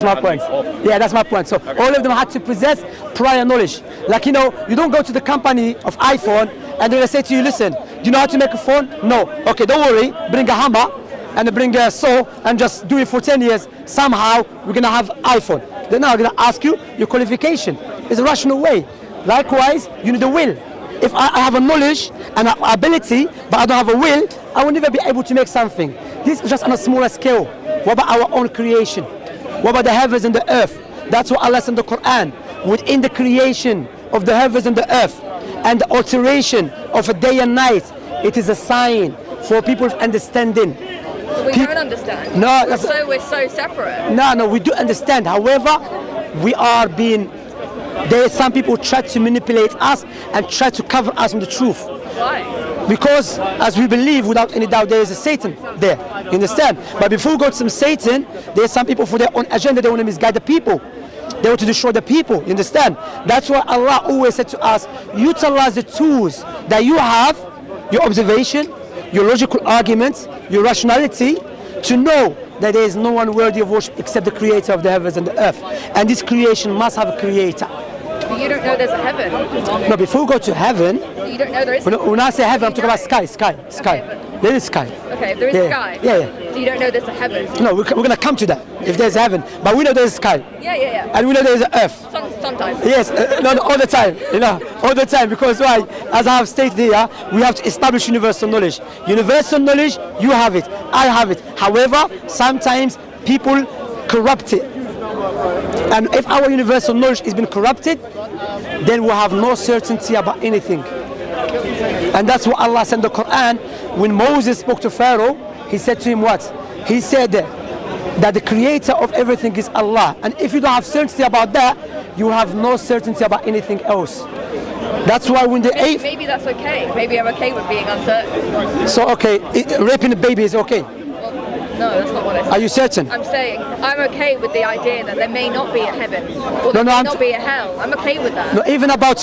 My point. Yeah, that's my point. So all of them had to possess prior knowledge. Like, you don't go to the company of iPhone and they'll say to you, listen, do you know how to make a phone? No. Okay, don't worry, bring a hammer and bring a saw and just do it for 10 years. Somehow we're going to have iPhone. Then I'm going to ask you your qualification. It's a rational way. Likewise, you need a will. If I have a knowledge and an ability, but I don't have a will, I will never be able to make something. This is just on a smaller scale. What about our own creation? What about the heavens and the earth? That's what Allah said in the Quran. Within the creation of the heavens and the earth and the alteration of a day and night, it is a sign for people's understanding. We don't understand. No, we're so separate. No, we do understand. However, we are being. There are some people try to manipulate us and try to cover us from the truth. Why? Because as we believe, without any doubt, there is a Satan there. You understand? But before we go to some Satan, there are some people for their own agenda. They want to misguide the people. They want to destroy the people. You understand? That's why Allah always said to us, utilize the tools that you have, your observation, your logical arguments, your rationality, to know that there is no one worthy of worship except the creator of the heavens and the earth. And this creation must have a creator. You don't know there's a heaven. No, before we go to heaven, you don't know there is. When I say heaven, I'm talking about sky. Okay, There is sky. Okay, there is sky. Yeah. So you don't know there's a heaven. No, we're going to come to that. If there's heaven, but we know there's sky. Yeah. And we know there's earth. Sometimes. Yes, no, all the time. All the time. Because why? As I have stated here, we have to establish universal knowledge. Universal knowledge, you have it, I have it. However, sometimes people corrupt it. And if our universal knowledge has been corrupted, then we'll have no certainty about anything. And that's what Allah said in the Quran. When Moses spoke to Pharaoh, he said to him what? He said that the creator of everything is Allah. And if you don't have certainty about that, you have no certainty about anything else. That's why when the maybe that's okay. Maybe I'm okay with being uncertain. So okay, raping a baby is okay. No, that's not what I said. Are you certain? I'm saying I'm okay with the idea that there may not be a heaven or there may not be a hell. I'm okay with that. No, even about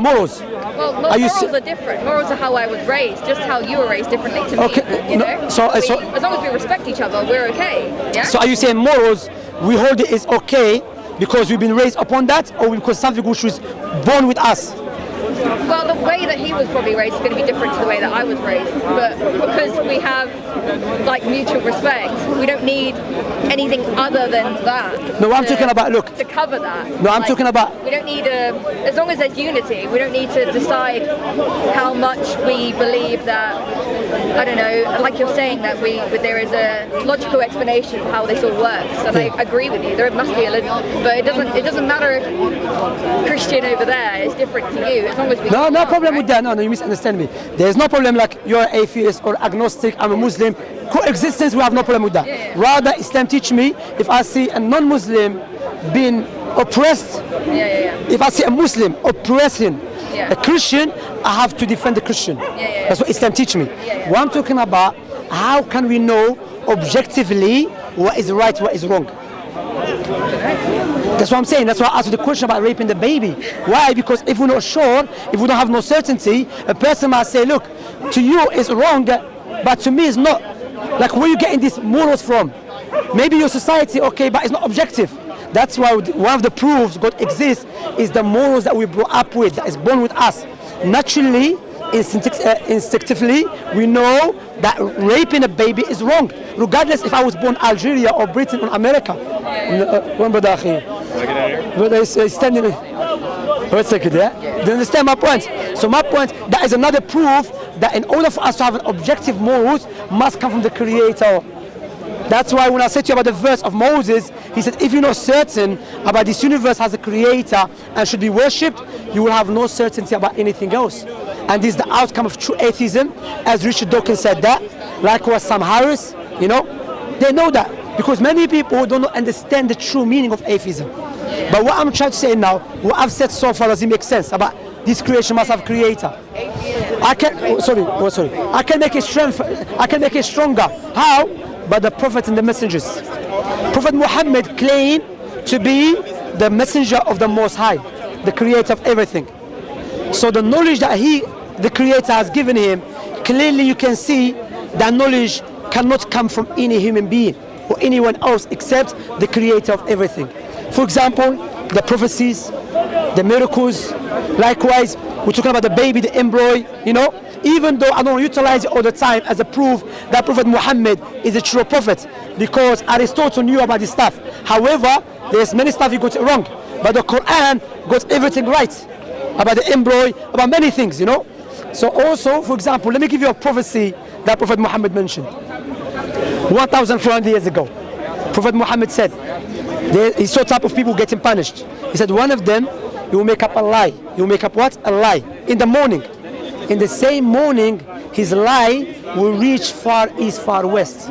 morals. Well, morals are different. Morals are how I was raised, just how you were raised differently to me. Okay. You know? So as long as we respect each other, we're okay. Yeah? So are you saying morals, we hold it is okay because we've been raised upon that, or because something which was born with us? Well, the way that he was probably raised is going to be different to the way that I was raised. But because we have like mutual respect, we don't need anything other than that. No, I'm talking about, look. To cover that. No, I'm talking about. We don't need as long as there's unity, we don't need to decide how much we believe that, I don't know, like you're saying that there is a logical explanation for how this all works. And I agree with you, there must be a little, but it doesn't matter if Christian over there is different to you. As long as we no problem with that. No, you misunderstand me. There's no problem like you're an atheist or agnostic, I'm a Muslim. Coexistence, we have no problem with that. Yeah. Rather, Islam teach me, if I see a non-Muslim being oppressed, if I see a Muslim oppressing a Christian, I have to defend the Christian. That's what Islam teach me. What I'm talking about, how can we know objectively what is right, what is wrong? That's what I'm saying. That's why I asked you the question about raping the baby. Why? Because if we're not sure, if we don't have no certainty, a person might say, look, to you it's wrong, but to me it's not. Like, where are you getting these morals from? Maybe your society, okay, but it's not objective. That's why one of the proofs God exists is the morals that we brought up with, that is born with us. Naturally, instinctively, we know that raping a baby is wrong, regardless if I was born Algeria or Britain or America. One brother is standing. Wait a second, yeah? Do you understand my point? So my point, that is another proof that in order for us to have an objective morals, must come from the Creator. That's why when I said to you about the verse of Moses, he said, if you're not certain about this universe has a creator and should be worshipped, you will have no certainty about anything else. And this is the outcome of true atheism, as Richard Dawkins said that. Likewise, Sam Harris, they know that. Because many people don't understand the true meaning of atheism. But what I'm trying to say now, what I've said so far, does it make sense about this creation must have a creator? I can make it stronger. How? By the Prophet and the messengers. Prophet Muhammad claimed to be the messenger of the Most High, the creator of everything. So the knowledge that the creator has given him, clearly you can see that knowledge cannot come from any human being. or anyone else except the creator of everything. For example, the prophecies, the miracles. Likewise, we're talking about the baby, the embryo, even though I don't utilize it all the time as a proof that Prophet Muhammad is a true prophet, because Aristotle knew about this stuff. However, there's many stuff he got it wrong, but the Quran got everything right about the embryo, about many things, So also, for example, let me give you a prophecy that Prophet Muhammad mentioned 1,400 years ago. Prophet Muhammad said, he saw type of people getting punished. He said one of them, he will make up a lie. He will make up what? A lie. In the morning. In the same morning, his lie will reach far east, far west.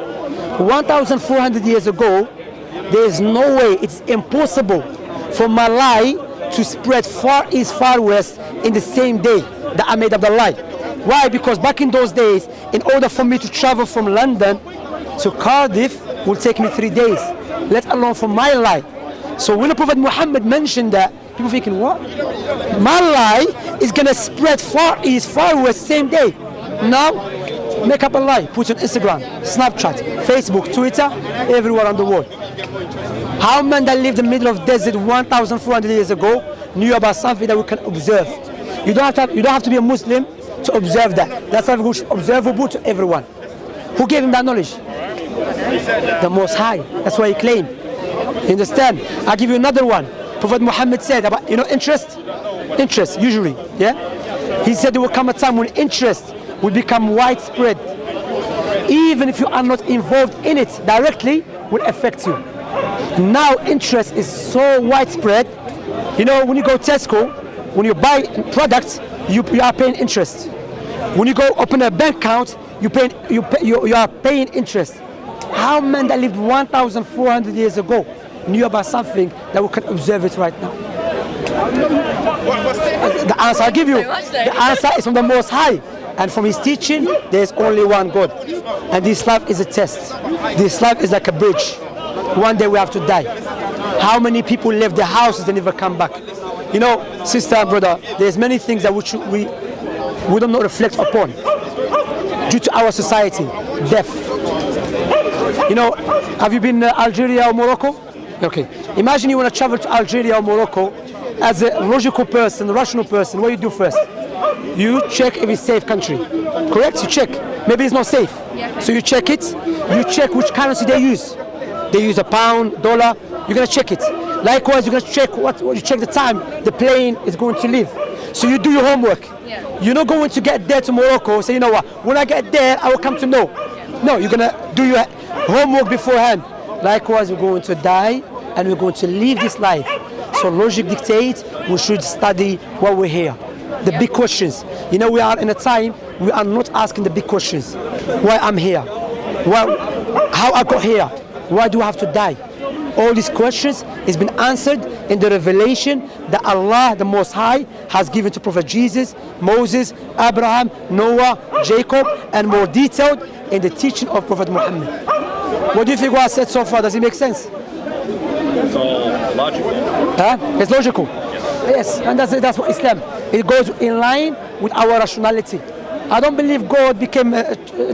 1,400 years ago, there is no way, it's impossible for my lie to spread far east, far west in the same day that I made up the lie. Why? Because back in those days, in order for me to travel from London to Cardiff, will take me 3 days, let alone for my lie. So when the Prophet Muhammad mentioned that, people thinking, what? My lie is gonna spread far east, far west, same day. Now, make up a lie, put it on Instagram, Snapchat, Facebook, Twitter, everywhere on the world. How men that lived in the middle of desert 1,400 years ago knew about something that we can observe. You don't have to be a Muslim to observe that. That's something which is observable to everyone. Who gave him that knowledge? The Most High. That's why he claimed. You understand? I'll give you another one. Prophet Muhammad said about, interest usually, yeah? He said there will come a time when interest will become widespread. Even if you are not involved in it directly, will affect you. Now interest is so widespread. When you go Tesco, when you buy products, you are paying interest. When you go open a bank account, you are paying interest. How men that lived 1,400 years ago knew about something that we can observe it right now? The answer I give you, the answer is from the Most High, and from his teaching there is only one God, and this life is a test. This life is like a bridge. One day we have to die. How many people left their houses and never come back? Sister and brother, there's many things that we don't not reflect upon due to our society. Death. Have you been Algeria or Morocco? Okay. Imagine you want to travel to Algeria or Morocco. As a logical person, rational person, what do you do first? You check if it's safe country. Correct? You check. Maybe it's not safe. Yeah. So you check it. You check which currency they use. They use a pound, dollar. You're gonna check it. Likewise, you're gonna check what you check the time the plane is going to leave. So you do your homework. Yeah. You're not going to get there to Morocco. So you know what? When I get there, I will come to know. Yeah. No, you're gonna do your homework beforehand. Likewise, we're going to die and we're going to leave this life. So logic dictates we should study while we're here. The big questions. We are in a time we are not asking the big questions. Why I'm here? How I got here? Why do I have to die? All these questions has been answered in the revelation that Allah, the Most High, has given to Prophet Jesus, Moses, Abraham, Noah, Jacob, and more detailed in the teaching of Prophet Muhammad. What do you think what I said so far? Does it make sense? It's all logical. It's logical. Yes, and that's what Islam. It goes in line with our rationality. I don't believe God became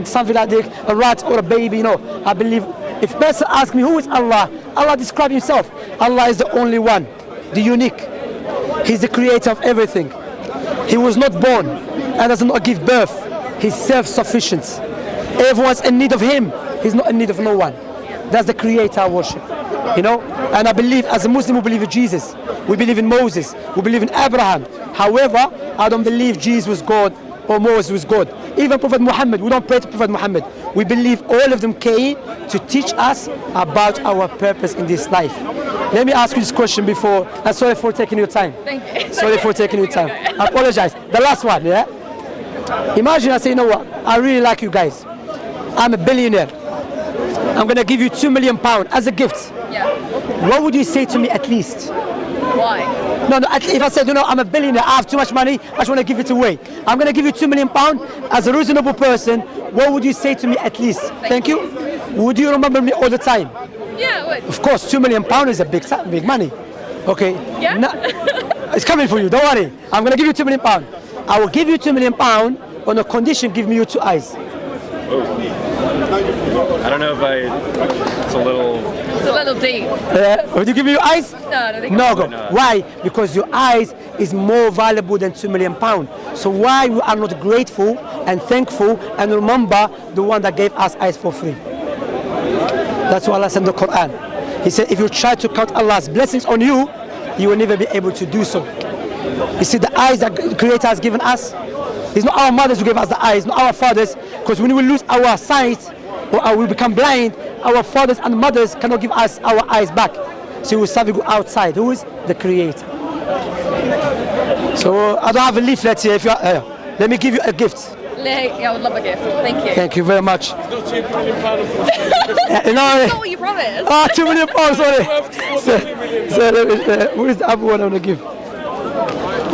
something like a rat or a baby. I believe if a person asks me who is Allah, Allah describes himself. Allah is the only one, the unique. He's the creator of everything. He was not born and does not give birth. He's self-sufficient. Everyone's in need of him. He's not in need of no one. That's the creator I worship. And I believe as a Muslim we believe in Jesus. We believe in Moses. We believe in Abraham. However, I don't believe Jesus was God or Moses was God. Even Prophet Muhammad, we don't pray to Prophet Muhammad. We believe all of them came to teach us about our purpose in this life. Let me ask you this question before, and sorry for taking your time. Thank you. Sorry for taking your time. I apologize. The last one, yeah? Imagine I say, you know what, I really like you guys. I'm a billionaire. I'm gonna give you £2 million as a gift. Yeah. What would you say to me at least? Why? No, if I said, I'm a billionaire, I have too much money, I just want to give it away. I'm going to give you £2 million as a reasonable person. What would you say to me at least? Thank you. Would you remember me all the time? Yeah, I would. Of course, £2 million is a big money. Okay. Yeah. It's coming for you, don't worry. I'm going to give you £2 million. I will give you £2 million on a condition, give me your 2 eyes. I don't know if it's a little. It's a little deep. Would you give me your eyes? No, I don't think No, I'm- go. No. Why? Because your eyes is more valuable than £2 million. So why we are not grateful and thankful and remember the one that gave us eyes for free? That's what Allah said in the Quran. He said, if you try to count Allah's blessings on you, you will never be able to do so. You see, the eyes that the Creator has given us, it's not our mothers who gave us the eyes, not our fathers, because when we lose our sight or we become blind, our fathers and mothers cannot give us our eyes back. So we have to go outside. Who is the Creator? So I don't have a leaflet here. If you are, let me give you a gift. Yeah, I would love a gift. Thank you. Thank you very much. Not £2 million. No, That's not what you promised. oh, £2 million, sorry. So, who is the other one I want to give?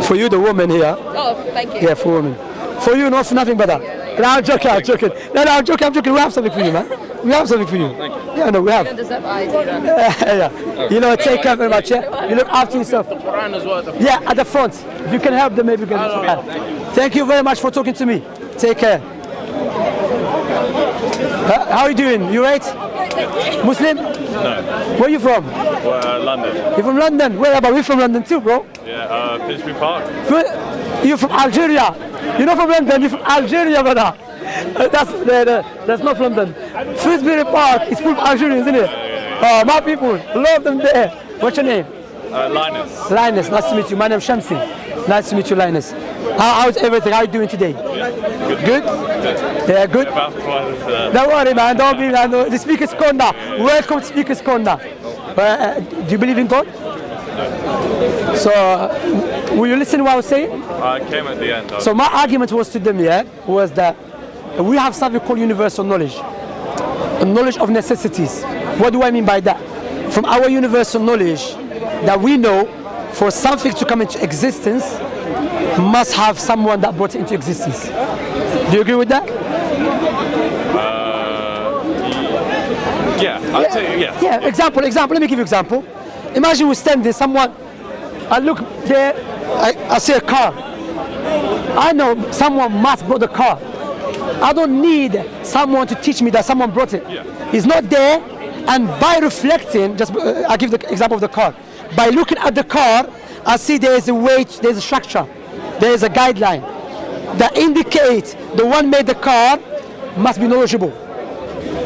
For you, the woman here. Oh, thank you. Yeah, for women. For you, not for nothing better. No, I'm joking, I'm joking. No, I'm joking. We have something for you, man. We have something for you. Yeah, no, we have. You don't deserve eyes either. Yeah. You know, take care very much, yeah? You look after yourself. Quran as well. Yeah, at the front. If you can help them, maybe you can. Thank you very much for talking to me. Take care. How are you doing? You right? Muslim? No. Where are you from? London. You're from London? Where about? We're from London too, bro. Yeah. Finsbury Park. You're from Algeria. You're not from London, you're from Algeria, brother. That's not from London. Finsbury Park is full of Algerians, isn't it? Oh, my people, love them there. What's your name? Linus. Linus, nice to meet you. My name's Shamsi. Nice to meet you, Linus. How's everything? How are you doing today? Good? Yeah, good? Don't worry, man. Don't be, man. The Speaker's Corner. Welcome to Speaker's Corner. Do you believe in God? So, will you listen to what I was saying? I came at the end. So my argument was to them, was that we have something called universal knowledge. A knowledge of necessities. What do I mean by that? From our universal knowledge that we know for something to come into existence must have someone that brought it into existence. Do you agree with that? Yeah, I'd say yes. Yeah, example. Let me give you an example. Imagine we're standing, someone, I look there, I see a car. I know someone must brought the car. I don't need someone to teach me that someone brought it. Yeah. It's not there, and by reflecting, just I give the example of the car. By looking at the car, I see there is a weight, there's a structure, there is a guideline that indicates the one made the car must be knowledgeable.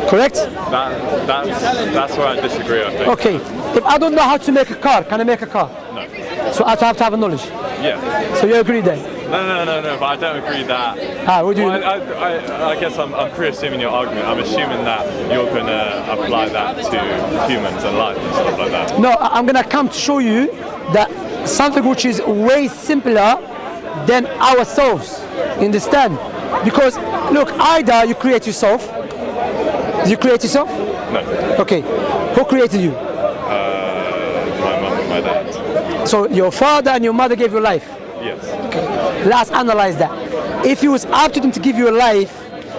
Correct? That's where I disagree, I think. Okay. If I don't know how to make a car, can I make a car? No. So I have to have a knowledge. Yeah. So you agree then? No, but I don't agree that. What do you? I guess I'm pre-assuming your argument. I'm assuming that you're going to apply that to humans and life and stuff like that. No, I'm going to come to show you that something which is way simpler than ourselves. Understand? Because, look, either you create yourself. Did you create yourself? No. Okay. Who created you? My mum and my dad. So your father and your mother gave you life. Yes. Let's analyze that. If it was up to them to give you a life,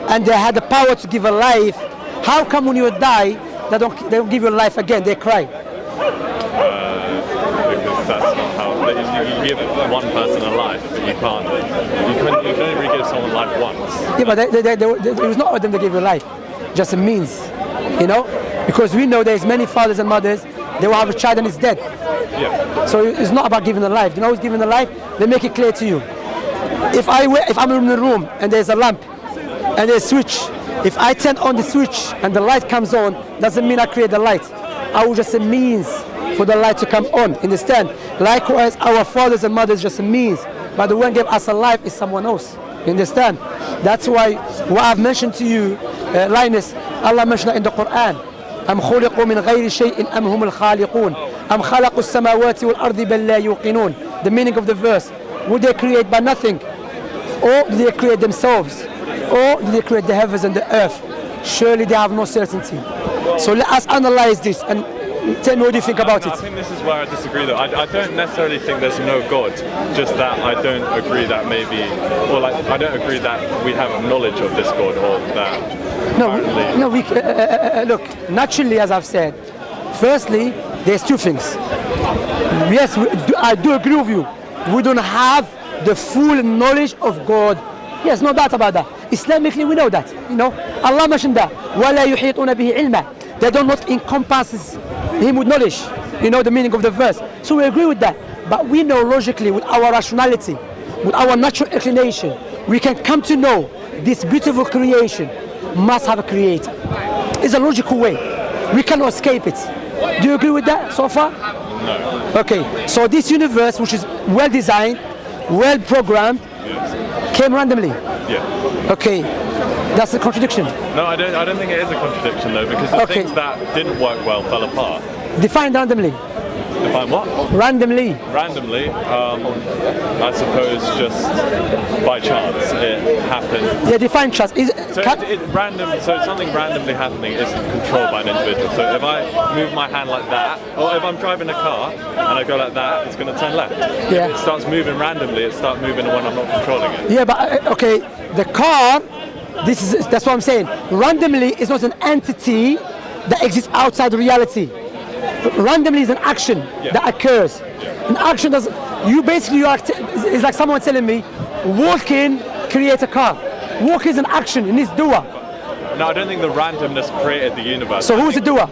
and they had the power to give a life, how come when you die, they don't give you a life again? They cry. Because that's not how you give one person a life, but you can't. You can only really give someone life once. Yeah, but it was not all of them that gave you life, just a means, you know? Because we know there's many fathers and mothers, they will have a child and it's dead. Yeah. So it's not about giving a life. You know who's giving a life? They make it clear to you. If I'm in the room and there's a lamp and there's a switch, if I turn on the switch and the light comes on, doesn't mean I create the light. I will just a means for the light to come on. Understand? Likewise, our fathers and mothers just a means, but the one gave us a life is someone else. You understand? That's why what I've mentioned to you, Linus, Allah mentioned in the Quran. أم خلقوا من غير شيء أم هم الخالقون أم خلقوا السماوات والأرض بل لا يوقنون. The meaning of the verse, would they create by nothing, or do they create themselves, or do they create the heavens and the earth? Surely they have no certainty. So let us analyze this and tell me what you think about it. I think this is where I disagree though. I don't necessarily think there's no God, just that I don't agree that maybe, or like I don't agree that we have knowledge of this God or that. Look, naturally, as I've said, firstly, there's two things. Yes, I do agree with you. We don't have the full knowledge of God Yes, no doubt about that. Islamically, we know that. You know, Allah mentioned that. وَلَا يُحِيطُونَ بِهِ عِلْمًا. They do not encompass him with knowledge. You know the meaning of the verse. So we agree with that. But we know logically, with our rationality, with our natural inclination, we can come to know this beautiful creation must have a creator. It's a logical way. We cannot escape it. Do you agree with that so far? No. Okay, so this universe, which is well designed, well programmed, came randomly. Yeah. Okay, that's a contradiction. No, I don't think it is a contradiction though, because the Okay. things that didn't work well fell apart. Define randomly. Define what? Randomly. Randomly, I suppose just by chance it happened. Yeah, define trust. So so something randomly happening isn't controlled by an individual. So if I move my hand like that, or if I'm driving a car and I go like that, it's going to turn left. Yeah. If it starts moving randomly, it starts moving when I'm not controlling it. Yeah, but okay, the car. That's what I'm saying. Randomly is not an entity that exists outside reality. Randomly is an action that occurs. An action does. You basically it's like someone telling me, walking create a car. Walk is an action. It needs doer. No, I don't think the randomness created the universe. So who's the doer?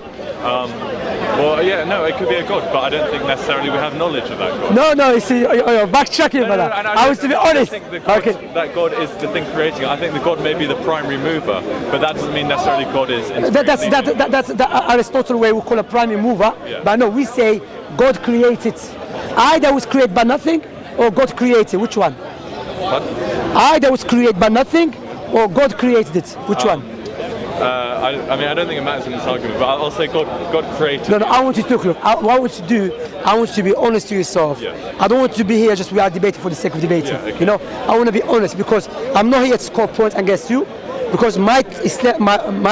Well, yeah, no, it could be a god, but I don't think necessarily we have knowledge of that god. No, you see, you're backtracking, brother. I was to be honest. I don't think that God is the thing creating it. I think the God may be the primary mover, but that doesn't mean necessarily God is. That's the Aristotle way we call a primary mover. Yeah. But no, we say God created. Either was created by nothing, or God created. Which one? What? Either was created by nothing, or God created it. Which one? I mean, I don't think it matters in this argument, but I'll say God created. No, I want you to look. What I want you to do, I want you to be honest to yourself. Yeah. I don't want you to be here just we are debating for the sake of debating. Yeah, okay. You know, I want to be honest because I'm not here to score points against you. Because my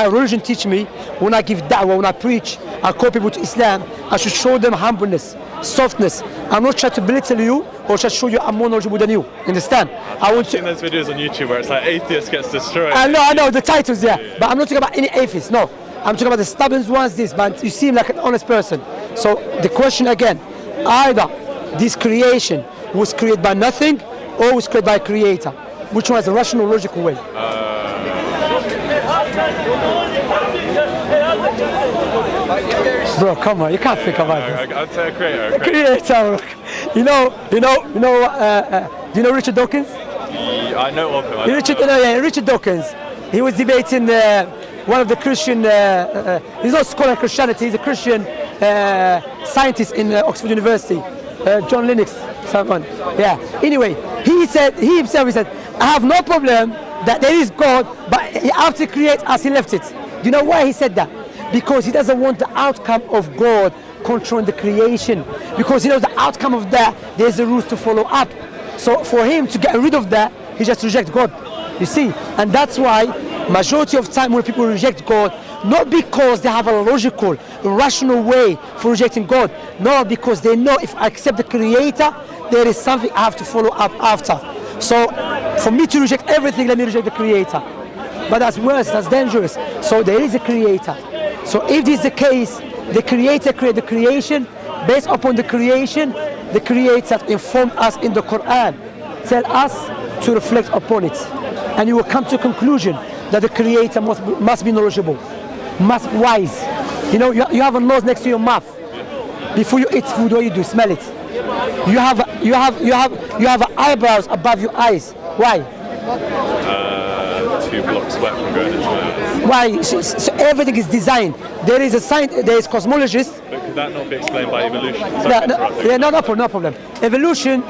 religion teach me when I give da'wah, when I preach, I call people to Islam, I should show them humbleness, softness. I'm not trying to belittle you or try to show you I'm more knowledgeable than you. Understand? I want to. I've seen those videos on YouTube where it's like atheist gets destroyed. I know the titles, yeah. But I'm not talking about any atheists, no. I'm talking about the stubborn ones, but you seem like an honest person. So the question again, either this creation was created by nothing or was created by a creator. Which one is a rational, logical way? Bro, come on, you can't think about this. I'd say a creator. Creator. Do you know Richard Dawkins? I know of him. Richard Dawkins. He was debating one of the Christian. He's not a scholar of Christianity. He's a Christian scientist in Oxford University. John Lennox, someone. Yeah. Anyway, he himself said, I have no problem that there is God, but after create us, he left it. Do you know why he said that? Because he doesn't want the outcome of God controlling the creation. Because he knows the outcome of that, there's the rules to follow up. So for him to get rid of that, he just rejects God. You see? And that's why majority of time when people reject God, not because they have a logical, rational way for rejecting God. No, because they know if I accept the Creator, there is something I have to follow up after. So for me to reject everything, let me reject the Creator. But that's worse, that's dangerous. So there is a Creator. So if this is the case, the Creator created the creation, based upon the creation, the Creator informed us in the Quran, tell us to reflect upon it. And you will come to a conclusion that the Creator must be knowledgeable, must be wise. You know, you have a nose next to your mouth. Before you eat food, what do you do? Smell it. You have eyebrows above your eyes. Why? 2 blocks wet from going into my eyes. Why? So everything is designed. There is a science. There is cosmologists. But could that not be explained by evolution? No problem. Evolution,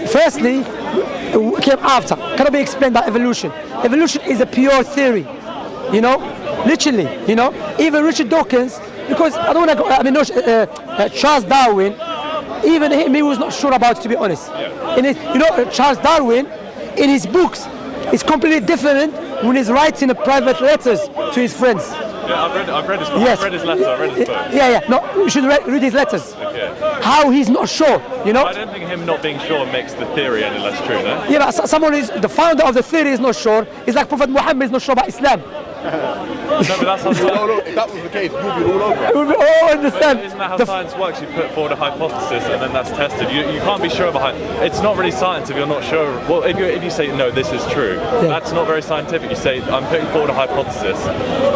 firstly, came after. Cannot be explained by evolution. Evolution is a pure theory. You know, literally. You know, even Richard Dawkins, because I don't want to go. I mean, Charles Darwin. Even him, he was not sure about it, to be honest. Yeah. Charles Darwin, in his books, is completely different when he's writing private letters to his friends. Yeah, I've read his book. Yes. I've read his letter. I've read his book. Yeah. No, you should read his letters. Okay. How he's not sure, you know? I don't think him not being sure makes the theory any less true, no? Yeah, but someone is, the founder of the theory is not sure. It's like Prophet Muhammad is not sure about Islam. No, but that's how science, If that was the case, you'd be all over. It would be all understand. isn't that how science works? You put forward a hypothesis and then that's tested. You can't be sure of it's not really science if you're not sure. Well, if you say no, this is true, that's not very scientific. You say I'm putting forward a hypothesis,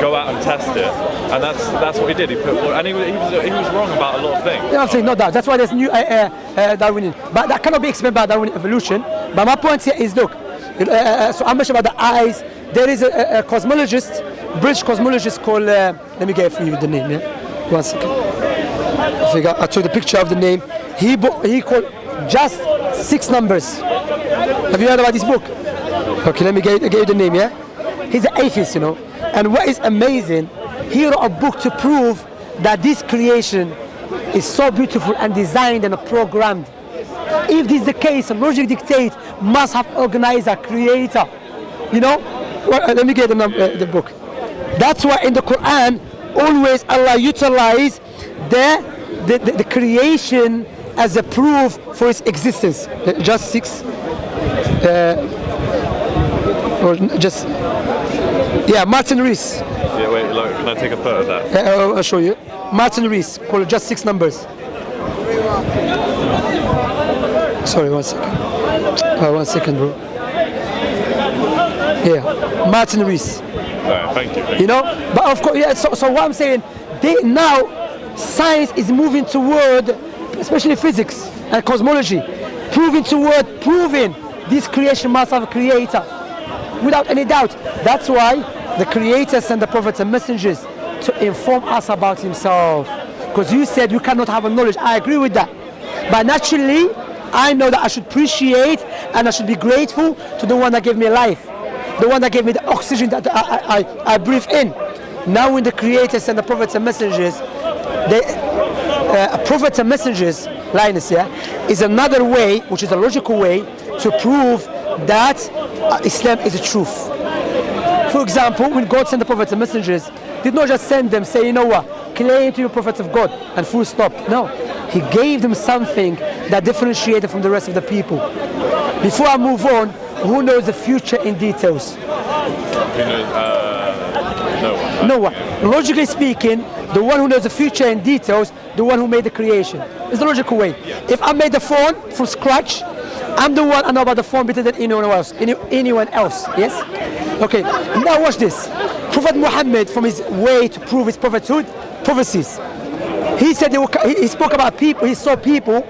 go out and test it, and that's what he did. He put forward, and he was wrong about a lot of things. Yeah, I'm saying no doubt. That's why there's new Darwinian, but that cannot be explained by Darwinian evolution. But my point here is, look. So I mentioned about the eyes. There is a cosmologist, British cosmologist called. Let me get for you the name. Yeah, 1 second. I took the picture of the name. He called just 6 numbers. Have you heard about this book? Okay, let me get you the name. Yeah, he's an atheist, you know. And what is amazing, he wrote a book to prove that this creation is so beautiful and designed and programmed. If this is the case, logic dictates must have organized a creator. You know? Well, let me get the book. That's why in the Quran, always Allah utilize the creation as a proof for its existence. Just 6. Or just. Yeah, Martin Rees. Yeah, wait, look, can I take a photo of that? I'll show you. Martin Rees, called just 6 numbers. Sorry, 1 second. 1 second, bro. Yeah, Martin Rees. Alright, thank you. You know, but of course, yeah. So what I'm saying, now science is moving toward, especially physics and cosmology, proving this creation must have a creator, without any doubt. That's why the Creator sent the prophets and messengers to inform us about Himself. Because you said you cannot have a knowledge. I agree with that. But naturally, I know that I should appreciate and I should be grateful to the one that gave me life, the one that gave me the oxygen that I breathe in. Now when the Creator sent the prophets and messengers, prophets and messengers, Linus, yeah, is another way, which is a logical way, to prove that Islam is the truth. For example, when God sent the prophets and messengers, did not just send them, say, you know what, claim to be prophets of God and full stop. No, He gave them something that differentiated from the rest of the people. Before I move on, who knows the future in details? No one. Logically speaking, the one who knows the future in details, the one who made the creation. It's the logical way. If I made the phone from scratch, I'm the one I know about the phone better than anyone else. Yes? Okay, now watch this. Prophet Muhammad, from his way to prove his prophethood, prophecies. He said he spoke about people, he saw people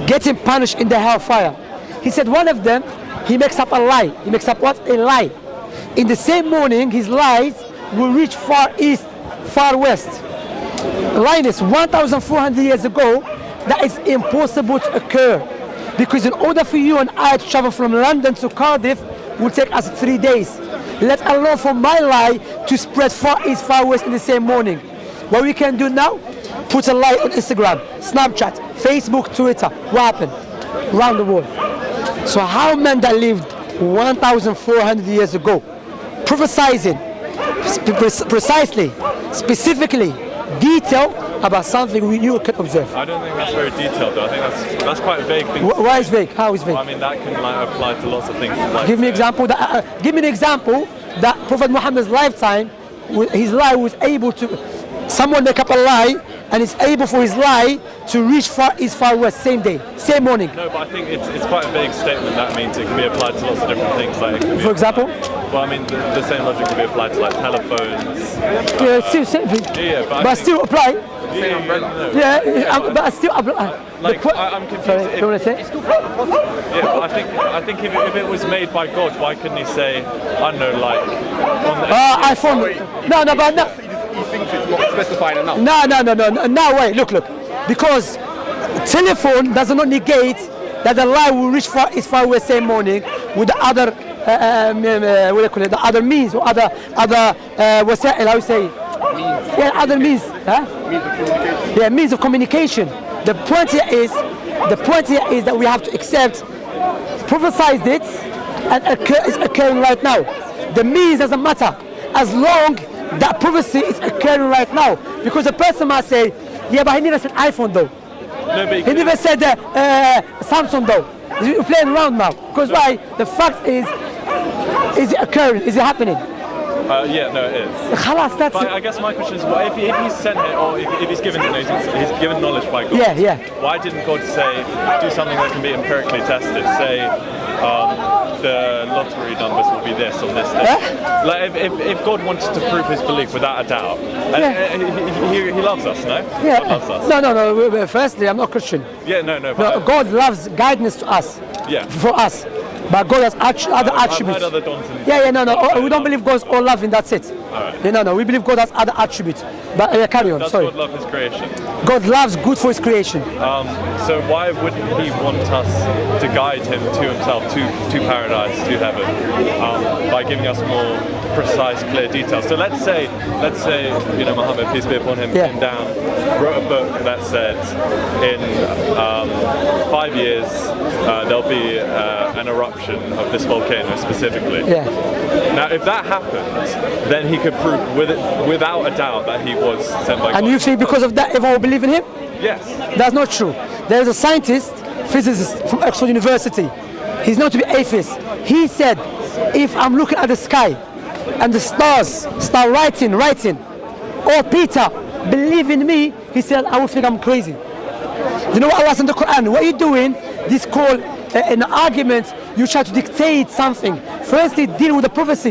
getting punished in the hellfire. He said one of them, he makes up a lie. He makes up what? A lie. In the same morning, his lies will reach far east, far west. Linus, 1,400 years ago, that is impossible to occur. Because in order for you and I to travel from London to Cardiff, will take us 3 days. Let alone for my lie to spread far east, far west in the same morning. What we can do now, put a lie on Instagram, Snapchat, Facebook, Twitter. What happened? Around the world. So how men that lived 1,400 years ago, prophesizing precisely, specifically, detail about something we knew could observe. I don't think that's very detailed though. I think that's quite a vague thing. Why is vague? How is vague? I mean, that can apply to lots of things. Give me an example that Prophet Muhammad's lifetime, his lie was able to, someone make up a lie and is able for his lie to reach far east, far west, same day, same morning. No, but I think it's quite a vague statement. That means it can be applied to lots of different things. Like, for example? Well, I mean, the same logic can be applied to like telephones. Yeah, still same thing. Yeah, but still apply. Yeah, but I still apply. Like, I'm confused. Sorry, you want to say? Yeah, but I think if it was made by God, why couldn't He say, I don't know, like on the iPhone? No, but no. He thinks it's not specified enough. No, wait, look. Because telephone does not negate that the lie will reach far east, far west same morning with the other, what do you call it, the other means or other what's that? How you say? Means. Yeah, other means. Huh? Means of communication. Yeah, means of communication. The point here is that we have to accept, prophesized it, and it's occurring right now. The means doesn't matter as long that prophecy is occurring right now. Because a person might say, yeah, but he never said iPhone though. No, but he never said Samsung though. You're playing around now. Because why? The fact is it occurring? Is it happening? Yeah, no, it is. Khalas, that's But it. I guess my question is, well, if he's sent it, or if he's given he's given knowledge by God, Yeah. why didn't God say, do something that can be empirically tested? Say, the lottery numbers will be this on this day. Like, if God wanted to prove his belief without a doubt, he loves us, no? Yeah. God loves us. No. Firstly, I'm not Christian. Yeah, no. No, But God loves guidance to us. Yeah. For us. But God has other I've attributes. heard other Dawkins. No. We don't believe God's all loving, that's it. Alright. No. We believe God has other attributes. But carry on, Does sorry. God love his creation? God loves good for his creation. So why wouldn't he want us to guide him to himself, to paradise, to heaven, by giving us more precise, clear details? So let's say Muhammad, peace be upon him, came down, wrote a book that said in 5 years there'll be an eruption of this volcano specifically. Yeah. Now, if that happened, then he could prove without a doubt that he was sent by God. And you think because of that everyone will believe in him? Yes. That's not true. There is a scientist, physicist from Oxford University. He's not to be atheist. He said, if I'm looking at the sky and the stars start writing, oh Peter, believe in me, he said, I will think I'm crazy. You know what Allah says in the Quran? What are you doing? This called an argument. You try to dictate something. Firstly, deal with the prophecy.